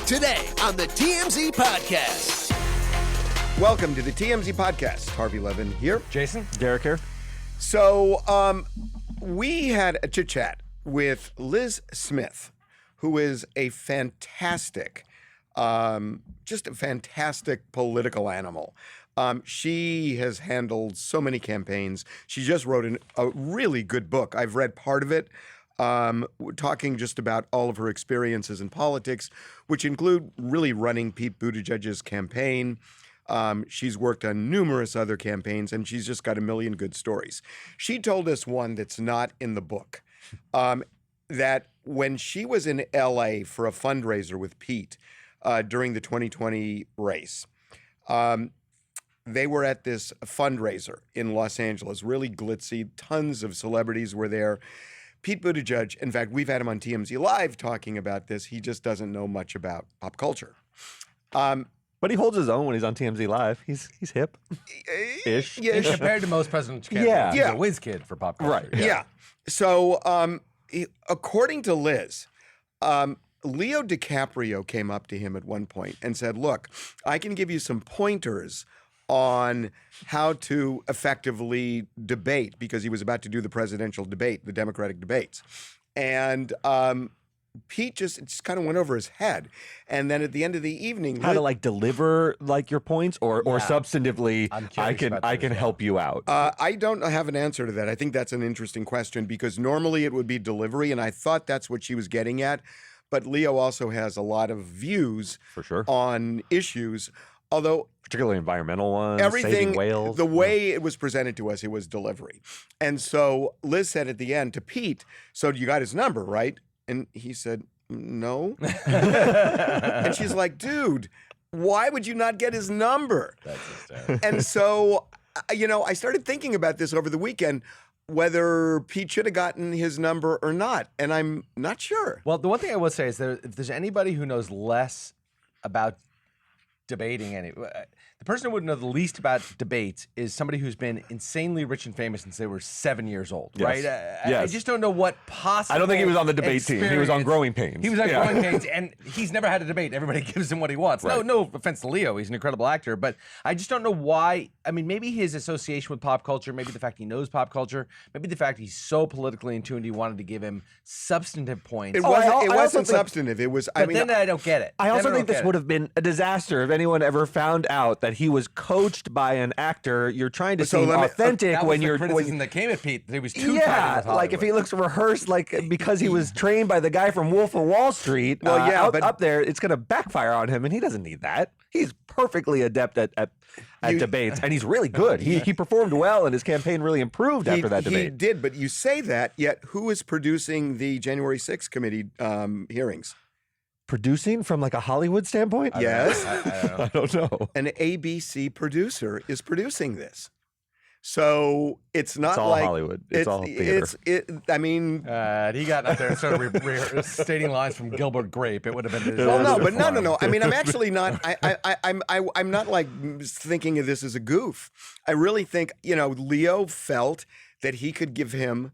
Today on the TMZ Podcast. Welcome to the TMZ Podcast. Harvey Levin here. Jason? Derek here. So we had a chit-chat with Liz Smith, who is a fantastic, just a fantastic political animal. She has handled so many campaigns. She just wrote a really good book. I've read part of it, talking just about all of her experiences in politics, which include really running Pete Buttigieg's campaign. She's worked on numerous other campaigns, and she's just got a million good stories. She told us one that's not in the book, that when she was in L.A. for a fundraiser with Pete during the 2020 race, they were at this fundraiser in Los Angeles, really glitzy. Tons of celebrities were there. Pete Buttigieg, in fact, we've had him on TMZ Live talking about this. He just doesn't know much about pop culture. But he holds his own when he's on TMZ Live. He's hip-ish. Yeah, Compared to most presidential candidates, Yeah. he's a whiz kid for pop culture. Right. Yeah. So according to Liz, Leo DiCaprio came up to him at one point and said, look, I can give you some pointers on how to effectively debate, because he was about to do the presidential debate, the Democratic debates. And Pete just kind of went over his head. And then at the end of the evening, How to like deliver like your points or substantively I can help you out. I don't have an answer to that. I think that's an interesting question, because normally it would be delivery, and I thought that's what she was getting at. But Leo also has a lot of views For sure. on issues, although Particularly environmental ones, everything, saving whales. the way it was presented to us, it was delivery. And so Liz said at the end to Pete, so you got his number, right? And he said, no. And she's like, dude, why would you not get his number? And so, I started thinking about this over the weekend, whether Pete should have gotten his number or not. And I'm not sure. Well, the one thing I will say is that if there's anybody who knows less about debating, the person who would know the least about debates is somebody who's been insanely rich and famous since they were 7 years old, Yes. right? I just don't know what possible. I don't think he was on the debate team. He was on experience- Growing Pains. He was on Yeah. Growing Pains, and he's never had a debate. Everybody gives him what he wants. Right. No offense to Leo, he's an incredible actor, but I just don't know why. I mean, maybe his association with pop culture, maybe the fact he knows pop culture, maybe the fact he's so politically in tune, he wanted to give him substantive points. It I wasn't also think- substantive. It was, But then I don't get it. I also think this would have been a disaster if anyone ever found out that he was coached by an actor. You're trying to So seem let me- authentic that when was you're the criticism that came at Pete. That he was too yeah, like if he looks rehearsed, like because he was trained by the guy from Wolf of Wall Street. Well, yeah, but up there, it's going to backfire on him, and he doesn't need that. He's perfectly adept at debates, and he's really good. He performed well, and his campaign really improved after that debate. He did, but you say that, yet who is producing the January 6th committee hearings? Producing from like a Hollywood standpoint? Yes. I don't know. An ABC producer is producing this. So it's not It's all like Hollywood. It's all theater. I mean, he got up there and started stating lines from Gilbert Grape. It would have been. well, no, but no. I mean, I'm actually not. I'm not like thinking of this as a goof. I really think Leo felt that he could give him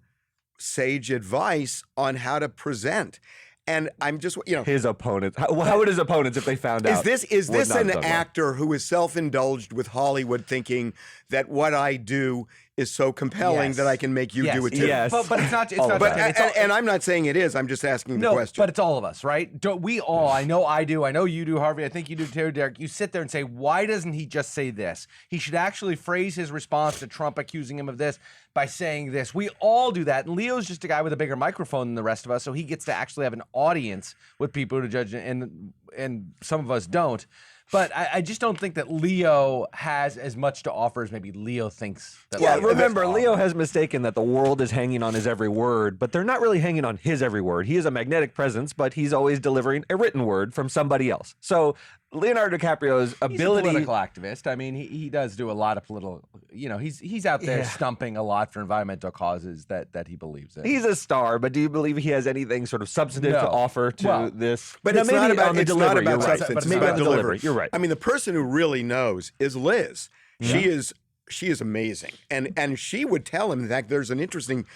sage advice on how to present. And I'm just, His opponents. How would his opponents, if they found out? is this would not an have done well? actor who is self-indulged with Hollywood, thinking that what I do is so compelling Yes. that I can make you do it too? Yes. But it's not. It's All not. of But that. and I'm not saying it is. I'm just asking the No, question. but it's all of us, right? Don't we all? I know I do. I know you do, Harvey. I think you do too, Derek. You sit there and say, why doesn't he just say this? He should actually phrase his response to Trump accusing him of this by saying this. We all do that. And Leo's just a guy with a bigger microphone than the rest of us, so he gets to actually have an audience with Pete Buttigieg, and some of us don't. But I just don't think that Leo has as much to offer as maybe Leo thinks. That Yeah, Leo remember, has to Leo offer. has mistaken that the world is hanging on his every word, but they're not really hanging on his every word. He is a magnetic presence, but he's always delivering a written word from somebody else. So Leonardo DiCaprio's He's a ability... political activist. I mean, he does do a lot of political. He's out there stumping a lot for environmental causes that he believes in. He's a star, but do you believe he has anything sort of substantive No. to offer to Well, this? But No, it's maybe not about on the it's not delivery, about you're right. substance. But It's it's Maybe about on the delivery. You're right. I mean, the person who really knows is Liz. She is She is amazing, and she would tell him. In fact, there's an interesting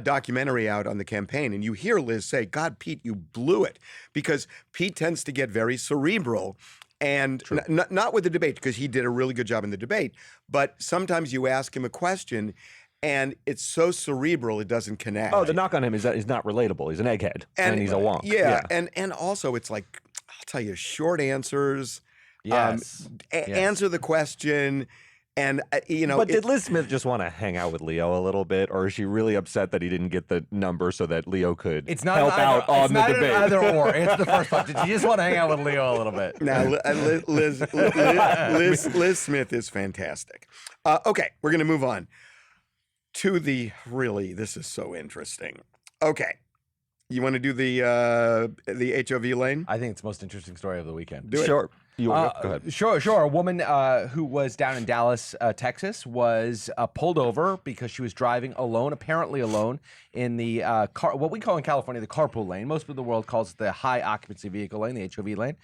documentary out on the campaign, and you hear Liz say, "God, Pete, you blew it," because Pete tends to get very cerebral, and not with the debate, because he did a really good job in the debate, but sometimes you ask him a question, and it's so cerebral it doesn't connect. Oh, the knock on him is that he's not relatable. He's an egghead, and he's a wonk. Yeah, and also it's like, I'll tell you, short answers. Yes. Answer the question. And, But did Liz Smith just want to hang out with Leo a little bit, or is she really upset that he didn't get the number so that Leo could help out on the debate? It's not either or. It's the first one. Did she just want to hang out with Leo a little bit? Now, Liz Smith is fantastic. Okay, we're going to move on to this is so interesting. Okay. You want to do the HOV lane? I think it's the most interesting story of the weekend. Do it. Sure. Go ahead. Sure. A woman who was down in Dallas, Texas, was pulled over because she was driving alone, apparently alone, in the what we call in California the carpool lane. Most of the world calls it the high occupancy vehicle lane, the HOV lane.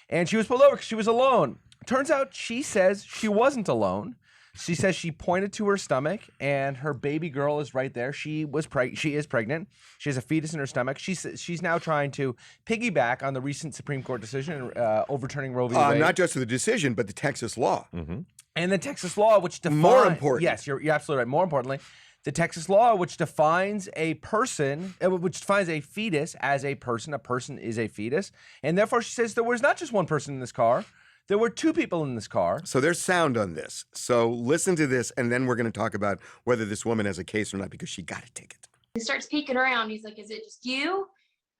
And she was pulled over because she was alone. Turns out she says she wasn't alone. She says she pointed to her stomach, and her baby girl is right there. She is pregnant. She has a fetus in her stomach. She's now trying to piggyback on the recent Supreme Court decision overturning Roe V. Wade. Not just the decision, but the Texas law. Mm-hmm. And the Texas law, which defines... More important. Yes, you're absolutely right. More importantly, the Texas law, which defines a person, which defines a fetus as a person is a fetus. And therefore, she says there was not just one person in this car. There were two people in this car. So there's sound on this. So listen to this, and then we're going to talk about whether this woman has a case or not, because she got a ticket. He starts peeking around. He's like, "Is it just you?"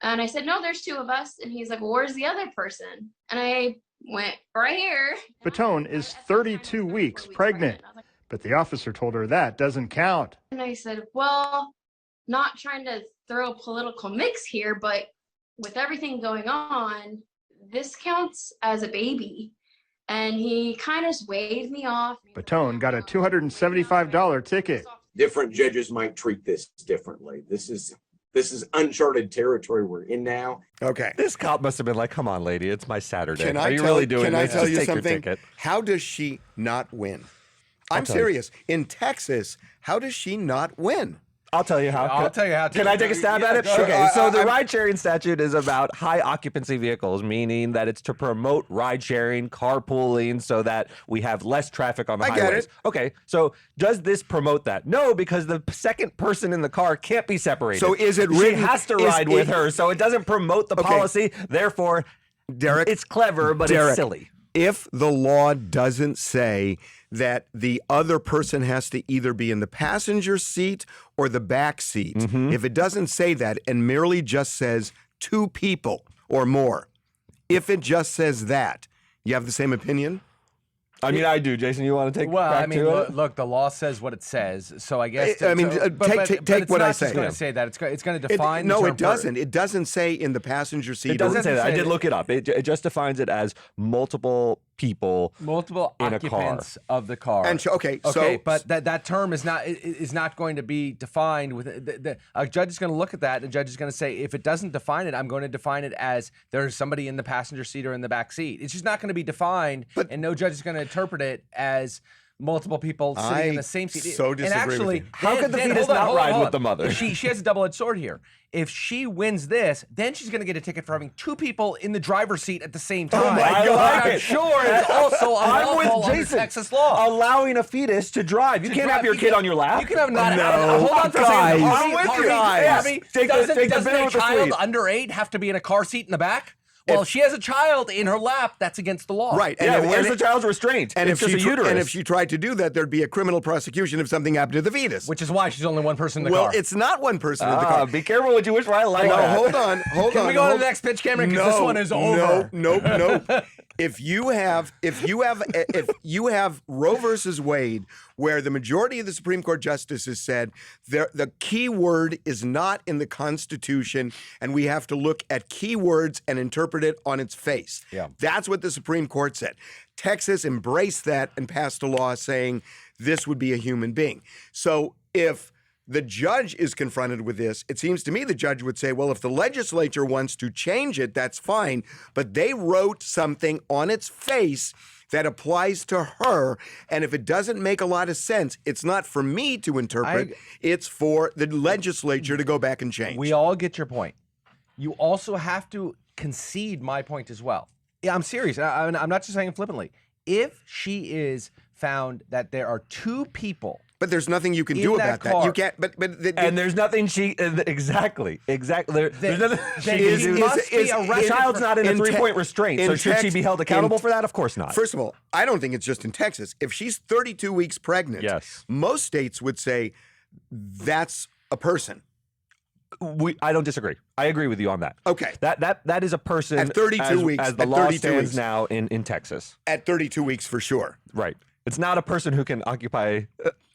And I said, "No, there's two of us." And he's like, "Well, where's the other person?" And I went, "Right here." Batone is 32 weeks pregnant, but the officer told her that doesn't count. And I said, "Well, not trying to throw a political mix here, but with everything going on, this counts as a baby." And he kind of just waved me off. Batone got a $275 ticket. Different judges might treat this differently. This is uncharted territory we're in now. Okay. This cop must have been like, "Come on, lady, it's my Saturday. Can Are I you tell, really doing can this? I tell Just you take your something? ticket." How does she not win? I'm tell you. serious. In Texas, how does she not win? I'll tell you how. I'll tell you how. Can I take a stab at it? Go ahead. Okay, so the ride-sharing statute is about high occupancy vehicles, meaning that it's to promote ride-sharing, carpooling, so that we have less traffic on the I get highways. it. Okay, so does this promote that? No, because the second person in the car can't be separated. So is it She written- has to is ride with it- her, so it doesn't promote the Okay. policy. Therefore, Derek, it's clever, but Derek, it's silly. If the law doesn't say that the other person has to either be in the passenger seat or the back seat, if it doesn't say that and merely just says two people or more, if it just says that, you have the same opinion? I mean, I do. Jason, you want to take Well, back I mean, to it? look, the law says what it says. So I guess. I mean, take it's what not I just say. going to say that. It's going to define. No, the it term doesn't. It doesn't say in the passenger seat. It doesn't say that. I say did that. look it up. It just defines it as multiple people multiple in a occupants of the car. And Okay, so but that term is not going to be defined with a judge is going to look at that. And the judge is going to say, if it doesn't define it, I'm going to define it as there's somebody in the passenger seat or in the back seat. It's just not going to be defined, and no judge is going to interpret it as multiple people sitting in the same seat. so disagree and actually, with you. How could the fetus not ride with the mother? She has a double-edged sword here. If she wins this, then she's going to get a ticket for having two people in the driver's seat at the same time. Oh my I God. like I'm it. sure it's also I'm unlawful with under Jason. Texas law. Allowing a fetus to drive. You can't have your kid on your lap. You can have not. No, Hold on for a guys. second. I'm with you guys. Harvey, Take the doesn't bitter a with the child sweet. under 8 have to be in a car seat in the back? Well, if she has a child in her lap, that's against the law. Right. Yeah, if- where's the child's restraint? And It's if just she a uterus. and if she tried to do that, there'd be a criminal prosecution if something happened to the fetus. Which is why she's only one person in the well, car. it's not one person in the car. Be careful what you wish for. I like No, that. hold on. Can we go to the next pitch, Cameron? Because this one is over. No. If you have Roe versus Wade, where the majority of the Supreme Court justices said the key word is not in the Constitution, and we have to look at key words and interpret it on its face. Yeah. That's what the Supreme Court said. Texas embraced that and passed a law saying this would be a human being. So if the judge is confronted with this, it seems to me the judge would say, well, if the legislature wants to change it, that's fine. But they wrote something on its face that applies to her. And if it doesn't make a lot of sense, it's not for me to interpret. It's for the legislature to go back and change. We all get your point. You also have to concede my point as well. Yeah, I'm serious. I'm not just saying it flippantly. If she is found that there are two people, but there's nothing you can do about that. You can't. And there's nothing she exactly. There's nothing she can do. The child's not in a 3-point restraint, so should she be held accountable for that? Of course not. First of all, I don't think it's just in Texas. If she's 32 weeks pregnant, yes, most states would say that's a person. I don't disagree. I agree with you on that. Okay. That is a person at 32 weeks. As the law stands now in Texas. At 32 weeks for sure. Right. It's not a person who can occupy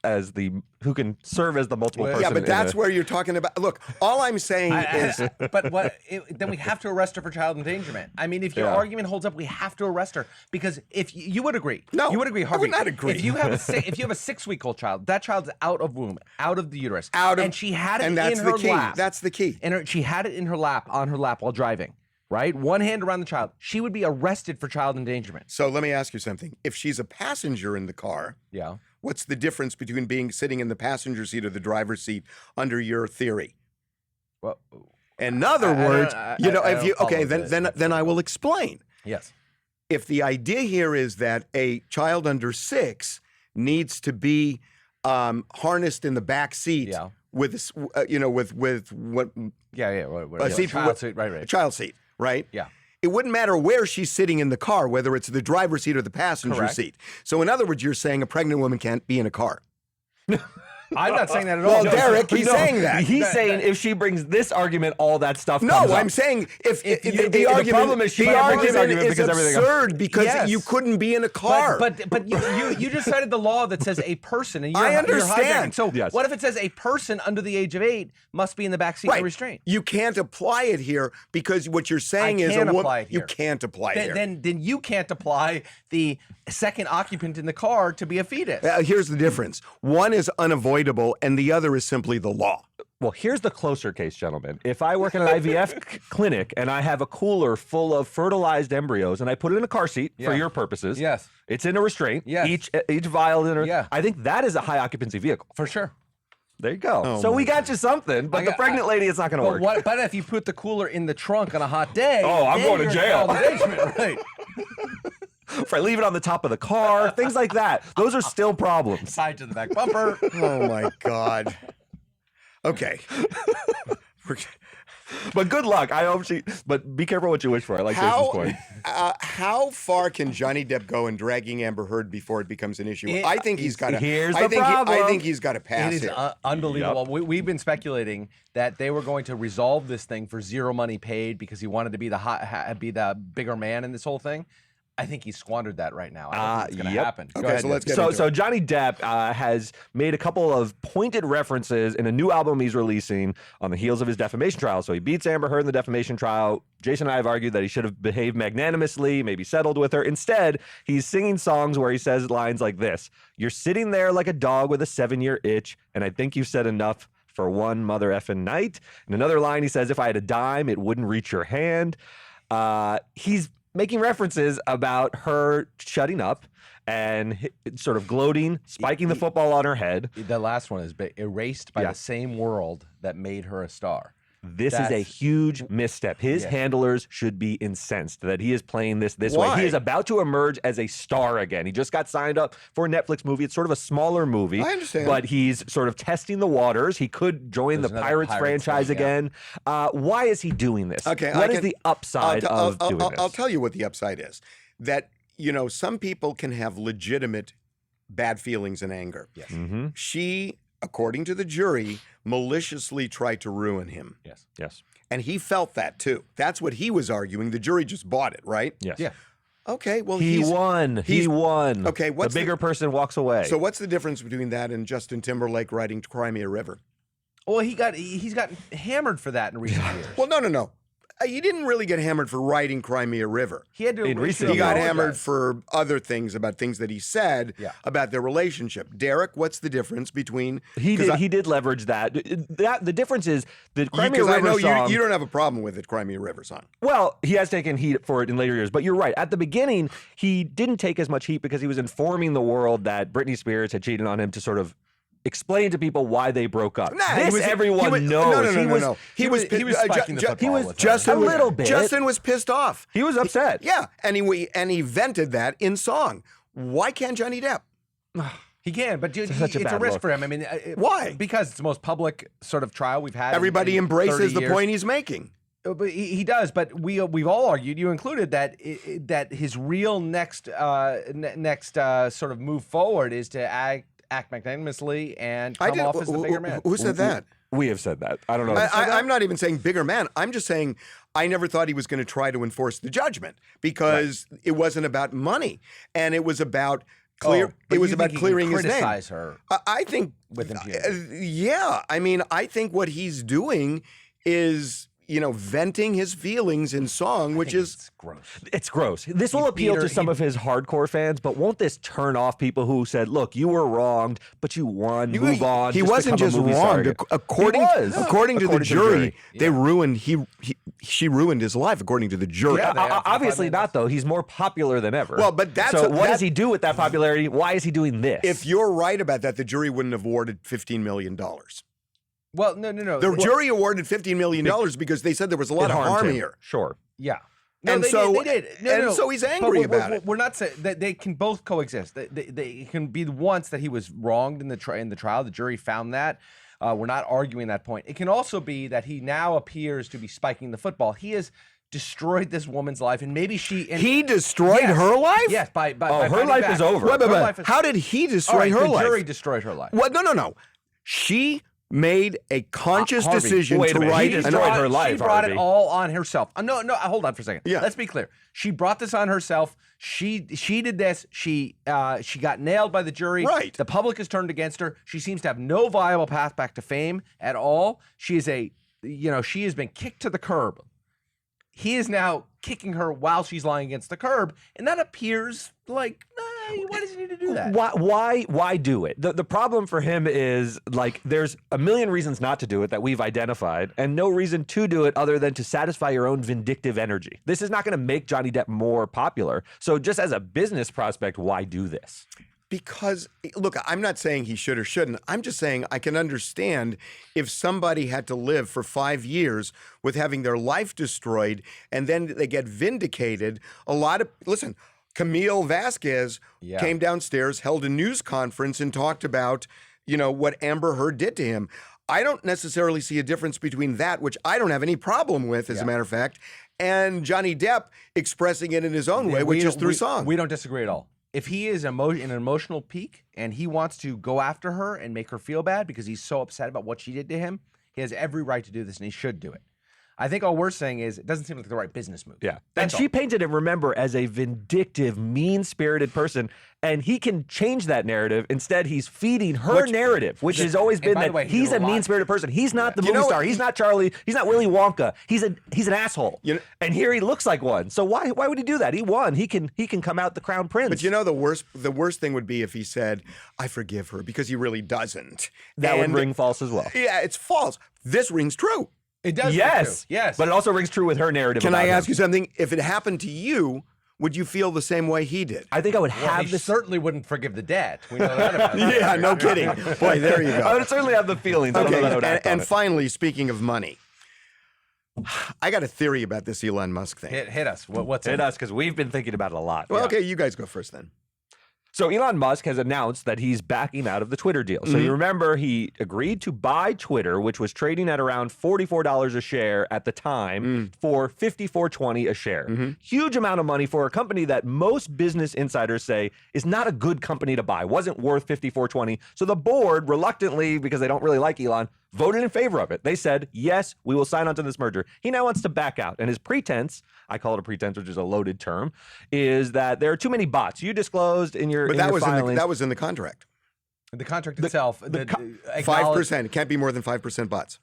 who can serve as the multiple person. Yeah, but that's where you're talking about. Look, all I'm saying is. Then we have to arrest her for child endangerment. I mean, if your argument holds up, we have to arrest her because if you would agree, no, you would agree, Harvey. I would not agree. If you have a 6-week-old child, that child's out of womb, out of the uterus, and she had it in her lap. That's the key. And she had it in her lap, on her lap while driving. Right? One hand around the child. She would be arrested for child endangerment. So let me ask you something. If she's a passenger in the car, what's the difference between sitting in the passenger seat or the driver's seat under your theory? Well, in other words, then I will explain. Yes. If the idea here is that a child under 6 needs to be harnessed in the back seat with what a child seat, right. A child seat. Right? Yeah. It wouldn't matter where she's sitting in the car, whether it's the driver's seat or the passenger seat. So in other words, you're saying a pregnant woman can't be in a car. I'm not saying that at all. Well, Derek, he's saying that. He's saying if she brings this argument, all that stuff comes No, up. I'm saying if the problem is she is absurd because you couldn't be in a car. But you just cited the law that says a person. And I understand. So what if it says a person under the age of 8 must be in the back seat of restraint? You can't apply it here because what you're saying is you can't apply it here. Then you can't apply the second occupant in the car to be a fetus. Here's the difference. One is unavoidable and the other is simply the law. Well, here's the closer case, gentlemen. If I work in an IVF clinic and I have a cooler full of fertilized embryos and I put it in a car seat for your purposes, it's in a restraint, each vial in I think that is a high occupancy vehicle. For sure. There you go. Oh, so we got you something, but the pregnant lady, it's not going to work. But if you put the cooler in the trunk on a hot day, I'm going to jail. Right. If I leave it on the top of the car, things like that. Those are still problems. Tied to the back bumper. Oh my God. Okay. But good luck. I hope but be careful what you wish for. I like Jason's point. How far can Johnny Depp go in dragging Amber Heard before it becomes an issue? I think he's got to. Here's the problem. I think he's got to pass it. It is unbelievable. Yep. We've been speculating that they were going to resolve this thing for zero money paid because he wanted to be the bigger man in this whole thing. I think he squandered that right now. I don't think it's going to happen. Okay, so let's get into it. So Johnny Depp has made a couple of pointed references in a new album he's releasing on the heels of his defamation trial. So he beats Amber Heard in the defamation trial. Jason and I have argued that he should have behaved magnanimously, maybe settled with her. Instead, he's singing songs where he says lines like this: "You're sitting there like a dog with a 7-year itch, and I think you've said enough for one mother effing night." In another line, he says, "If I had a dime, it wouldn't reach your hand." He's making references about her shutting up and sort of gloating, spiking the football on her head. The last one is erased by the same world that made her a star. This is a huge misstep. His handlers should be incensed that he is playing this Why? way. He is about to emerge as a star again. He just got signed up for a Netflix movie. It's sort of a smaller movie. I understand. But he's sort of testing the waters. He could join the Pirates franchise again. Why is he doing this? Okay, what is the upside of doing this? I'll tell you what the upside is. That, some people can have legitimate bad feelings and anger. Yes. Mm-hmm. She, according to the jury, maliciously tried to ruin him. Yes. And he felt that too. That's what he was arguing. The jury just bought it, right? Yes. Yeah. Okay, well, he won. He won. Okay, the bigger person walks away. So what's the difference between that and Justin Timberlake writing Cry Me a River? Well, he's gotten hammered for that in recent years. Well, no. He didn't really get hammered for writing Crimea River. He had to. In recent He got apologize. hammered for other things about things that he said about their relationship. Derek, what's the difference between He did leverage that. The difference is the Crimea because I River know song. you don't have a problem with it, Crimea River song. Well, he has taken heat for it in later years, but you're right. At the beginning, he didn't take as much heat because he was informing the world that Britney Spears had cheated on him to sort of explain to people why they broke up. Everyone knows. No. He was spiking the football with her. Justin A little bit. Justin was pissed off. He was upset. Yeah, and he vented that in song. Why can't Johnny Depp? He can, but dude, Such a it's a bad risk look. for him. I mean, Why? Because it's the most public sort of trial we've had. Everybody in embraces 30 the years. point he's making. But he does. But we've all argued, you included, that that his real next sort of move forward is to act magnanimously and come off as the bigger man. Who said that? We have said that. I don't know. I'm not even saying bigger man. I'm just saying I never thought he was going to try to enforce the judgment because it wasn't about money and it was about clear. But it was you about think he can clearing his name. criticize her I think with impunity. yeah. I mean, I think what he's doing is venting his feelings in song, which is It's gross. It's gross. This will appeal to some of his hardcore fans, but won't this turn off people who said, "Look, you were wronged, but you won. Move on." He wasn't become just a movie wronged. star." According to the jury, Yeah. they ruined. She ruined his life, according to the jury. Yeah, they have Obviously 5 not, minutes. though. He's more popular than ever. Well, but that's so. What does he do with that popularity? Why is he doing this? If you're right about that, the jury wouldn't have awarded $15 million. Well, no. The jury awarded $15 million because they said there was a lot It of harmed harm him. here. Sure. Yeah. No, And they so- did. They did. No, so he's But angry about it. We're not saying that they can both coexist. They can be once that he was wronged in the trial. The jury found that. We're not arguing that point. It can also be that he now appears to be spiking the football. He has destroyed this woman's life, and maybe He destroyed Yes. her life? Yes, by her fighting life back. is over. Wait, Her life is- how did he All destroy right, her the life? jury destroyed her life. What? No. She made a conscious Harvey, decision wait a to minute. write He an destroyed article. her life, She brought Harvey. it all on herself. No, hold on for a second. Yeah. Let's be clear. She brought this on herself. She did this. She got nailed by the jury. Right. The public has turned against her. She seems to have no viable path back to fame at all. She is she has been kicked to the curb. He is now kicking her while she's lying against the curb, and that appears like why does he need to do that? Why do it? The problem for him is there's a million reasons not to do it that we've identified, and no reason to do it other than to satisfy your own vindictive energy. This is not going to make Johnny Depp more popular. So just as a business prospect, why do this? Because, look, I'm not saying he should or shouldn't. I'm just saying I can understand if somebody had to live for 5 years with having their life destroyed and then they get vindicated. Listen, Camille Vasquez came downstairs, held a news conference and talked about, what Amber Heard did to him. I don't necessarily see a difference between that, which I don't have any problem with, as a matter of fact, and Johnny Depp expressing it in his own way, which is through song. We don't disagree at all. If he is in an emotional peak and he wants to go after her and make her feel bad because he's so upset about what she did to him, he has every right to do this and he should do it. I think all we're saying is it doesn't seem like the right business move. Yeah. That's And she painted him, remember, as a vindictive, mean-spirited person, and he can change that narrative. Instead, he's feeding her narrative, which has always been by the that way, he he's did a a lot. mean-spirited person. He's not the You movie know- star. He's not Charlie. He's not Willy Wonka. He's an asshole. And here he looks like one. So why would he do that? He won. He can come out the crown prince. But the worst thing would be if he said, "I forgive her," because he really doesn't. that would And- ring false as well. Yeah, it's false. This rings true. It does. Yes. Yes. But it also rings true with her narrative. Can about I him. ask you something? If it happened to you, would you feel the same way he did? I think I would Well, have he this. certainly wouldn't forgive the debt. We know that about him. Yeah, no kidding. Boy, there you I go. would certainly have the feelings. I don't know that I would act on And it. finally, speaking of money, I got a theory about this Elon Musk thing. Hit us. What's Hit it? us because we've been thinking about it a lot. Well, okay, you guys go first then. So Elon Musk has announced that he's backing out of the Twitter deal. So you remember he agreed to buy Twitter, which was trading at around $44 a share at the time, for $54.20 a share. Huge amount of money for a company that most business insiders say is not a good company to buy, wasn't worth $54.20. So the board, reluctantly, because they don't really like Elon, voted in favor of it. They said, yes, we will sign on to this merger. He now wants to back out. And his pretense, I call it a pretense, which is a loaded term, is that there are too many bots. You disclosed in your But in that your was filings. that was in the contract. The contract itself. 5%. It can't be more than 5% bots.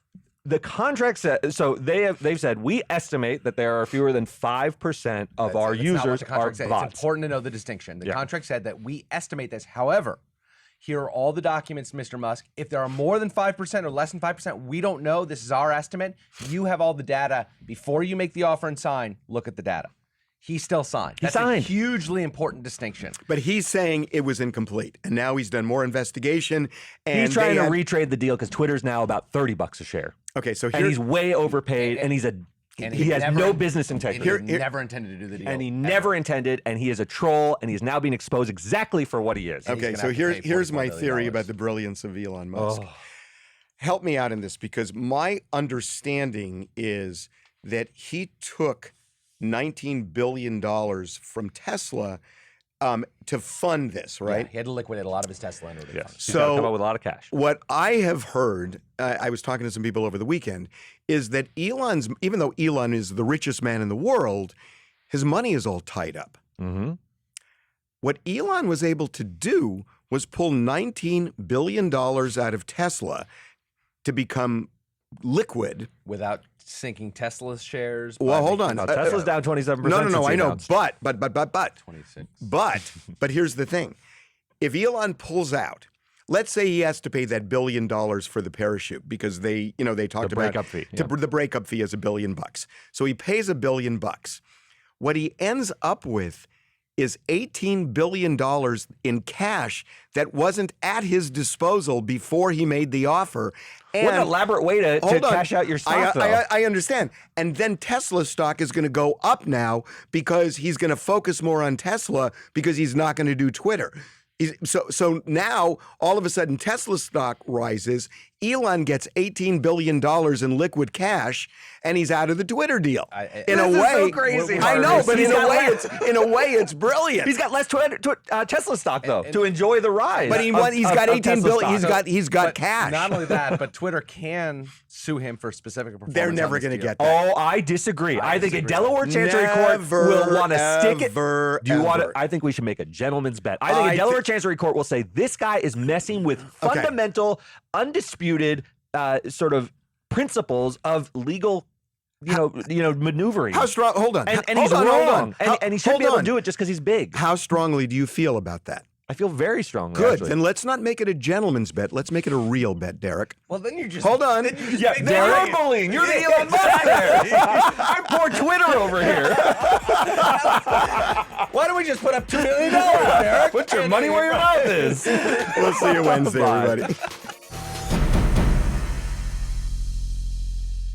The contract said, so they've said, we estimate that there are fewer than 5% of our That's not what users the are contract said. bots. It's important to know the distinction. The Yeah. contract said that we estimate this. However, here are all the documents, Mr. Musk. If there are more than 5% or less than 5%, we don't know. This is our estimate. You have all the data. Before you make the offer and sign, look at the data. He still signed. That's signed. a hugely important distinction. But he's saying it was incomplete, and now he's done more investigation. And He's trying they to had- retrade the deal because Twitter's now about $30 a share. Okay, so And here, he's way overpaid, and he has no business integrity. And he never intended to do the deal. And he never intended, and he is a troll, and he's now being exposed exactly for what he is. And he's okay, gonna so have to pay here's $44 my million. theory about the brilliance of Elon Musk. Oh. Help me out in this, because my understanding is that he took $19 billion from Tesla to fund this, Yeah, right? he had to liquidate a lot of his Tesla into the Yes. fund. He's got to come So- up with a lot of cash. What I have heard, I was talking to some people over the weekend, is that even though Elon is the richest man in the world, his money is all tied up. Mm-hmm. What Elon was able to do was pull $19 billion out of Tesla to become liquid. Without sinking Tesla's shares. Well, by hold making on. Now, Tesla's down 27%. No, since I he know. announced. But 26. But here's the thing. If Elon pulls out, let's say he has to pay that $1 billion for the parachute because they talked The about breakup fee, yeah. The breakup fee is $1 billion. So he pays $1 billion. What he ends up with is $18 billion in cash that wasn't at his disposal before he made the offer. What an elaborate way to Hold on. cash out your stock, though. I understand. And then Tesla's stock is going to go up now because he's going to focus more on Tesla because he's not going to do Twitter. So now, all of a sudden, Tesla's stock rises. Elon gets $18 billion in liquid cash, and he's out of the Twitter deal. In a This is way, so crazy, I know, Harvey. but He's in a got way, it's brilliant. He's got less Tesla stock though to enjoy the rise. But he's got 18 Tesla billion. stock. He's got But cash. Not only that, but Twitter can sue him for specific performance. They're on never this going to deal. get that. Oh, I disagree. I think a disagree. Delaware Chancery Court Never, will want to stick it. ever, Do you want to? ever. I think we should make a gentleman's bet. I think a Delaware Chancery Court will say this guy is messing with fundamental, undisputed sort of principles of legal. Maneuvering. How strong? Hold on. And Hold he's on, wrong. hold on. And he shouldn't be able hold to on. do it just because he's big. How strongly do you feel about that? I feel very strongly. Good. Actually. Then let's not make it a gentleman's bet. Let's make it a real bet, Derek. Well, then you just Hold on. Yeah, you're bullying. You're the Elon Musk there. I'm poor Twitter over here. Why don't we just put up $2 million, Derek? Put your money where your mouth is. We'll see you Wednesday, Bye. everybody.